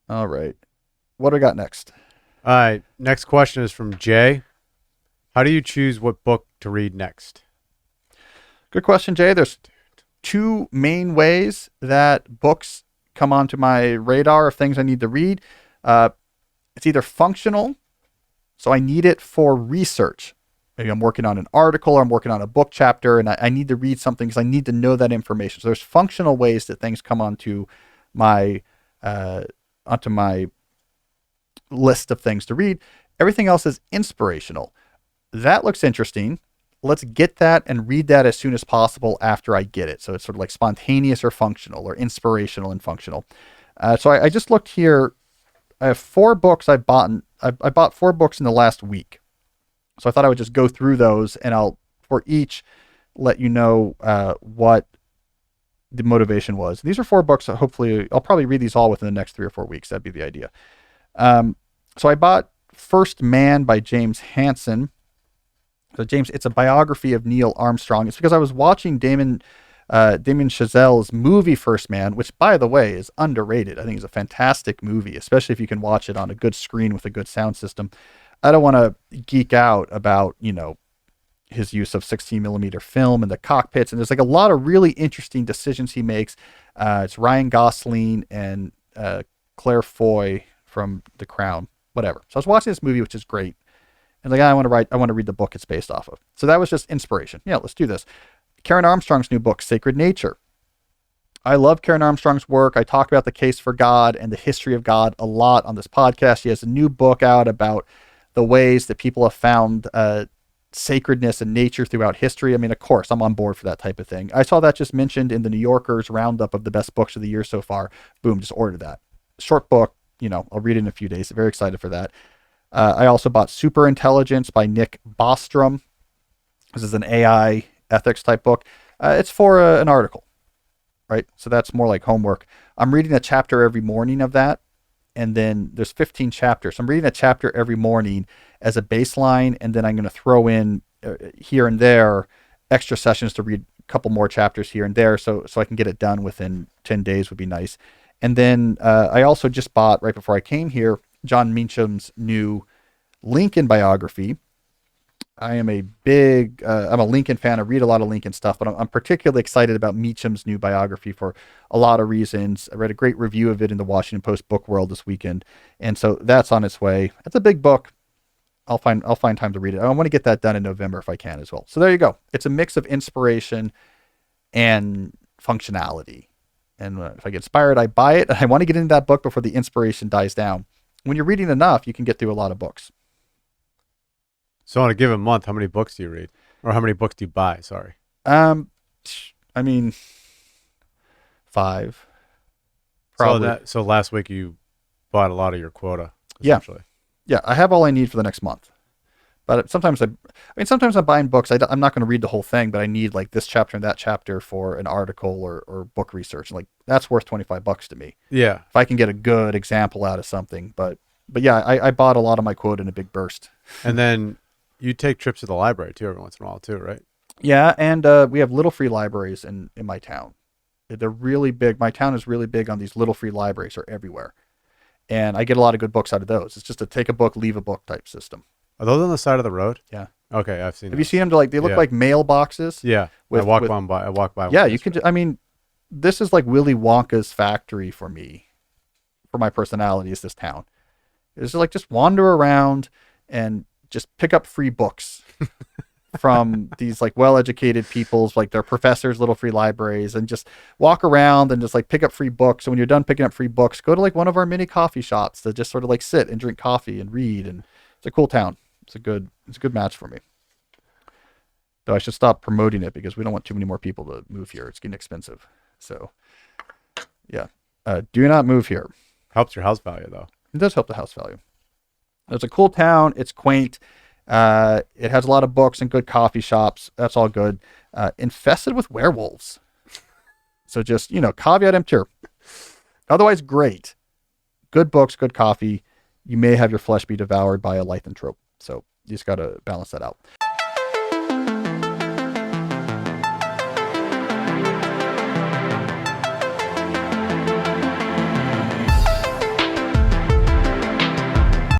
All right. What do we got next? All right. Next question is from Jay. How do you choose what book to read next? Good question, Jay. There's two main ways that books come onto my radar of things I need to read. Uh, it's either functional, so I need it for research. Maybe I'm working on an article or I'm working on a book chapter and I need to read something because I need to know that information. So there's functional ways that things come my uh, onto my list of things to read. Everything else is inspirational. That looks interesting. Let's get that and read that as soon as possible after I get it. So it's sort of like spontaneous or functional or inspirational and functional. So I just looked here. I have four books I've bought. I bought four books in the last week. So I thought I would just go through those and I'll, for each, let you know what the motivation was. These are four books. So hopefully, I'll probably read these all within the next 3 or 4 weeks. That'd be the idea. So I bought First Man by James Hansen. So James, it's a biography of Neil Armstrong. It's because I was watching Damien Chazelle's movie First Man, which by the way is underrated. I think it's a fantastic movie, especially if you can watch it on a good screen with a good sound system. I don't want to geek out about, his use of 16 millimeter film in the cockpits. And there's like a lot of really interesting decisions he makes. It's Ryan Gosling and Claire Foy from The Crown, whatever. So I was watching this movie, which is great. And like, I want to read the book it's based off of. So that was just inspiration. Yeah, let's do this. Karen Armstrong's new book, Sacred Nature. I love Karen Armstrong's work. I talk about the case for God and the history of God a lot on this podcast. She has a new book out about the ways that people have found sacredness in nature throughout history. I mean, of course, I'm on board for that type of thing. I saw that just mentioned in the New Yorker's roundup of the best books of the year so far. Boom, just ordered that. Short book, I'll read it in a few days. Very excited for that. I also bought Super Intelligence by Nick Bostrom. This is an AI ethics type book. It's for an article, right? So that's more like homework. I'm reading a chapter every morning of that. And then there's 15 chapters. So I'm reading a chapter every morning as a baseline. And then I'm going to throw in here and there extra sessions to read a couple more chapters here and there. So I can get it done within 10 days would be nice. And then I also just bought, right before I came here, John Meacham's new Lincoln biography. I am I'm a Lincoln fan. I read a lot of Lincoln stuff, but I'm particularly excited about Meacham's new biography for a lot of reasons. I read a great review of it in the Washington Post Book World this weekend. And so that's on its way. It's a big book. I'll find time to read it. I want to get that done in November if I can as well. So there you go. It's a mix of inspiration and functionality. And if I get inspired, I buy it. I want to get into that book before the inspiration dies down. When you're reading enough, you can get through a lot of books. So on a given month, how many books do you read? Or how many books do you buy? Sorry. I mean, 5. Probably. So last week you bought a lot of your quota, Yeah. essentially. Yeah, I have all I need for the next month. But sometimes sometimes I'm buying books. I'm not going to read the whole thing, but I need like this chapter and that chapter for an article or book research. Like that's worth $25 to me. Yeah. If I can get a good example out of something. But yeah, I bought a lot of my quota in a big burst. And then you take trips to the library too every once in a while too, right? Yeah, and we have little free libraries in my town. They're really big. My town is really big on these little free libraries. They're everywhere. And I get a lot of good books out of those. It's just a take a book, leave a book type system. Are those on the side of the road? Yeah. Okay, I've seen Have those. you seen them? They look like mailboxes. Yeah. I walk by. Yeah, you could. I mean, this is like Willy Wonka's factory for me. For my personality, is this town? It's just wander around and just pick up free books from these like well-educated people's like their professors' little free libraries, and just walk around and just like pick up free books. And when you're done picking up free books, go to like one of our mini coffee shops to just sort of like sit and drink coffee and read. And it's a cool town. It's a good match for me. Though I should stop promoting it because we don't want too many more people to move here. It's getting expensive. So yeah, do not move here. Helps your house value though. It does help the house value. It's a cool town. It's quaint. It has a lot of books and good coffee shops. That's all good. Infested with werewolves. So just, caveat emptor. Otherwise, great. Good books, good coffee. You may have your flesh be devoured by a lycanthrope. So you just got to balance that out.